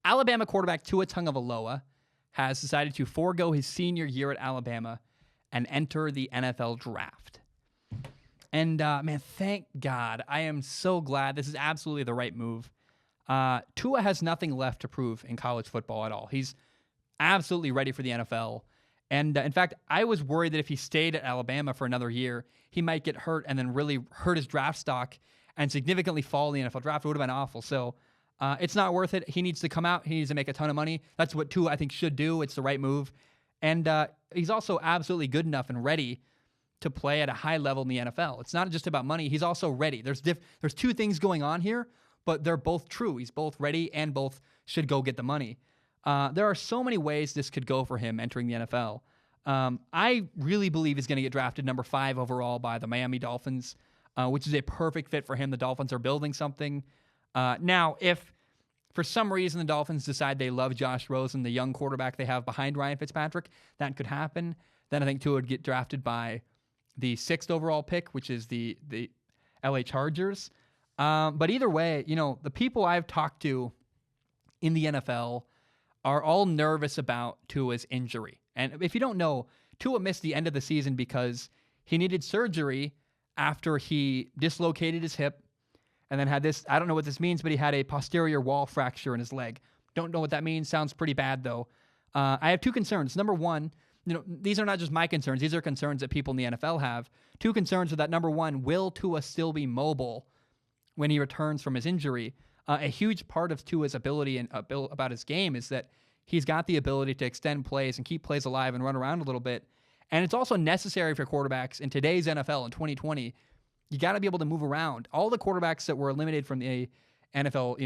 Alabama quarterback Tua Tagovailoa has decided to forego his senior year at Alabama and enter the NFL draft. And, man, thank God. I am so glad. This is absolutely the right move. Tua has nothing left to prove in college football at all. He's absolutely ready for the NFL. And, in fact, I was worried that if he stayed at Alabama for another year, he might get hurt and then really hurt his draft stock and significantly fall in the NFL draft. It would have been awful. So it's not worth it. He needs to come out. He needs to make a ton of money. That's what Tua, I think, should do. It's the right move. And he's also absolutely good enough and ready to play at a high level in the NFL. It's not just about money. He's also ready. There's two things going on here, but they're both true. He's both ready and both should go get the money. There are so many ways this could go for him entering the NFL. I really believe he's going to get drafted number 5 overall by the Miami Dolphins, which is a perfect fit for him. The Dolphins are building something. Now, if for some reason the Dolphins decide they love Josh Rosen, the young quarterback they have behind Ryan Fitzpatrick, that could happen. Then I think Tua would get drafted by the 6th overall pick, which is the LA Chargers. But either way, the people I've talked to in the NFL are all nervous about Tua's injury. And if you don't know, Tua missed the end of the season because he needed surgery after he dislocated his hip and then had this, I don't know what this means, but he had a posterior wall fracture in his leg. Don't know what that means. Sounds pretty bad, though. I have 2 concerns. Number one, these are not just my concerns. These are concerns that people in the NFL have. 2 concerns are that, number one, will Tua still be mobile when he returns from his injury? A huge part of Tua's ability and about his game is that he's got the ability to extend plays and keep plays alive and run around a little bit. And it's also necessary for quarterbacks in today's NFL in 2020. You got to be able to move around. All the quarterbacks that were eliminated from the NFL,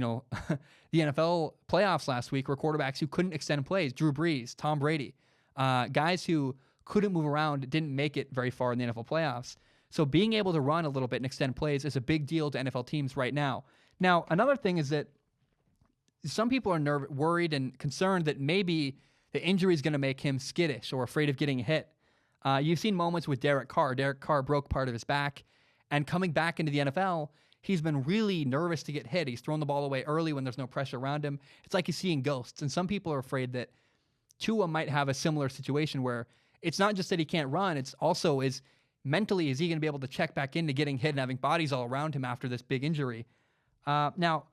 the NFL playoffs last week were quarterbacks who couldn't extend plays. Drew Brees, Tom Brady, guys who couldn't move around, didn't make it very far in the NFL playoffs. So being able to run a little bit and extend plays is a big deal to NFL teams right now. Now, another thing is that some people are worried and concerned that maybe the injury is going to make him skittish or afraid of getting hit. You've seen moments with Derek Carr. Derek Carr broke part of his back, and coming back into the NFL, he's been really nervous to get hit. He's thrown the ball away early when there's no pressure around him. It's like he's seeing ghosts, and some people are afraid that Tua might have a similar situation where it's not just that he can't run, it's also mentally, is he going to be able to check back into getting hit and having bodies all around him after this big injury? Now,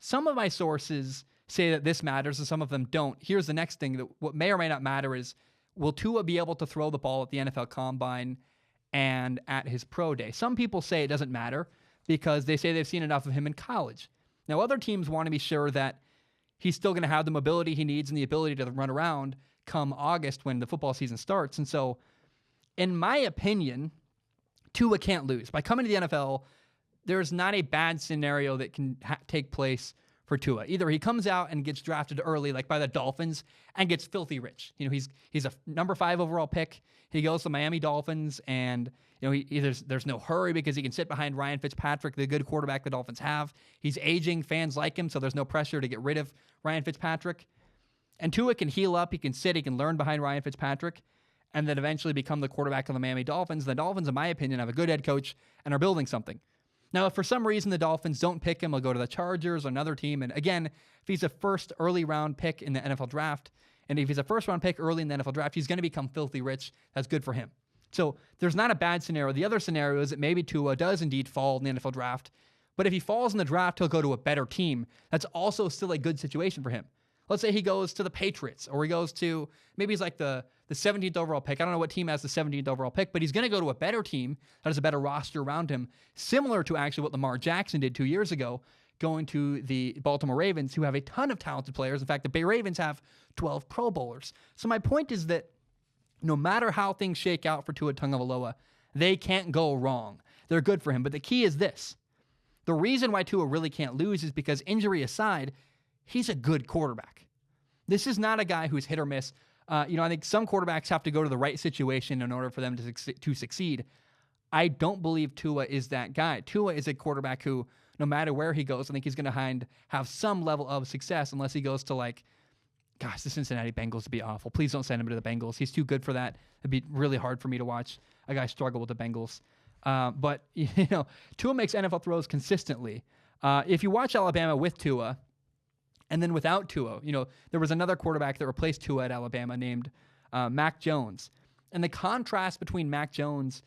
some of my sources say that this matters and some of them don't. Here's the next thing. That what may or may not matter is, will Tua be able to throw the ball at the NFL Combine and at his pro day? Some people say it doesn't matter because they say they've seen enough of him in college. Now, other teams want to be sure that he's still going to have the mobility he needs and the ability to run around come August when the football season starts. And so, in my opinion, Tua can't lose. By coming to the NFL, there's not a bad scenario that can take place for Tua. Either he comes out and gets drafted early, like by the Dolphins, and gets filthy rich. He's a number 5 overall pick. He goes to Miami Dolphins, and there's no hurry because he can sit behind Ryan Fitzpatrick, the good quarterback the Dolphins have. He's aging. Fans like him, so there's no pressure to get rid of Ryan Fitzpatrick. And Tua can heal up. He can sit. He can learn behind Ryan Fitzpatrick, and then eventually become the quarterback of the Miami Dolphins. The Dolphins, in my opinion, have a good head coach and are building something. Now, if for some reason the Dolphins don't pick him, he'll go to the Chargers or another team. And again, if he's a first early round pick in the NFL draft, and if he's a first round pick early in the NFL draft, he's going to become filthy rich. That's good for him. So there's not a bad scenario. The other scenario is that maybe Tua does indeed fall in the NFL draft. But if he falls in the draft, he'll go to a better team. That's also still a good situation for him. Let's say he goes to the Patriots, or he goes to, maybe he's like the 17th overall pick. I don't know what team has the 17th overall pick, but he's going to go to a better team that has a better roster around him, similar to actually what Lamar Jackson did 2 years ago, going to the Baltimore Ravens, who have a ton of talented players. In fact, the Bay Ravens have 12 Pro Bowlers. So my point is that no matter how things shake out for Tua Tagovailoa, they can't go wrong. They're good for him. But the key is this. The reason why Tua really can't lose is because, injury aside, he's a good quarterback. This is not a guy who's hit or miss. I think some quarterbacks have to go to the right situation in order for them to succeed. I don't believe Tua is that guy. Tua is a quarterback who, no matter where he goes, I think he's going to have some level of success, unless he goes to the Cincinnati Bengals would be awful. Please don't send him to the Bengals. He's too good for that. It'd be really hard for me to watch a guy struggle with the Bengals. But Tua makes NFL throws consistently. If you watch Alabama with Tua, And then without Tua, there was another quarterback that replaced Tua at Alabama named Mack Jones. And the contrast between Mack Jones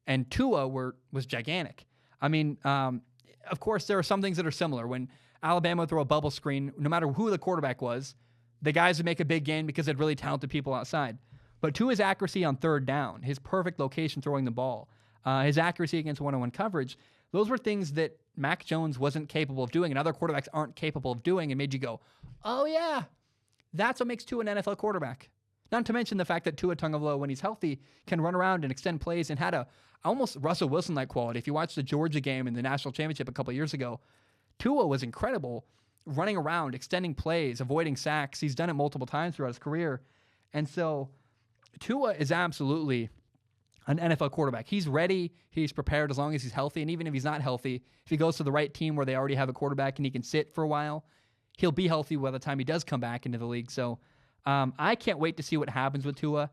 and Tua was gigantic. I mean, of course, there are some things that are similar. When Alabama would throw a bubble screen, no matter who the quarterback was, the guys would make a big gain because they had really talented people outside. But Tua's accuracy on third down, his perfect location throwing the ball, his accuracy against one-on-one coverage, those were things that Mack Jones wasn't capable of doing and other quarterbacks aren't capable of doing, and made you go, oh yeah, that's what makes Tua an NFL quarterback. Not to mention the fact that Tua Tagovailoa, when he's healthy, can run around and extend plays and had a almost Russell Wilson-like quality. If you watch the Georgia game in the national championship a couple of years ago, Tua was incredible running around, extending plays, avoiding sacks. He's done it multiple times throughout his career. And so Tua is absolutely an NFL quarterback. He's ready. He's prepared as long as he's healthy. And even if he's not healthy, if he goes to the right team where they already have a quarterback and he can sit for a while, he'll be healthy by the time he does come back into the league. So I can't wait to see what happens with Tua.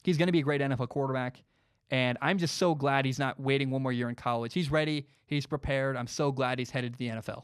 He's going to be a great NFL quarterback. And I'm just so glad he's not waiting one more year in college. He's ready. He's prepared. I'm so glad he's headed to the NFL.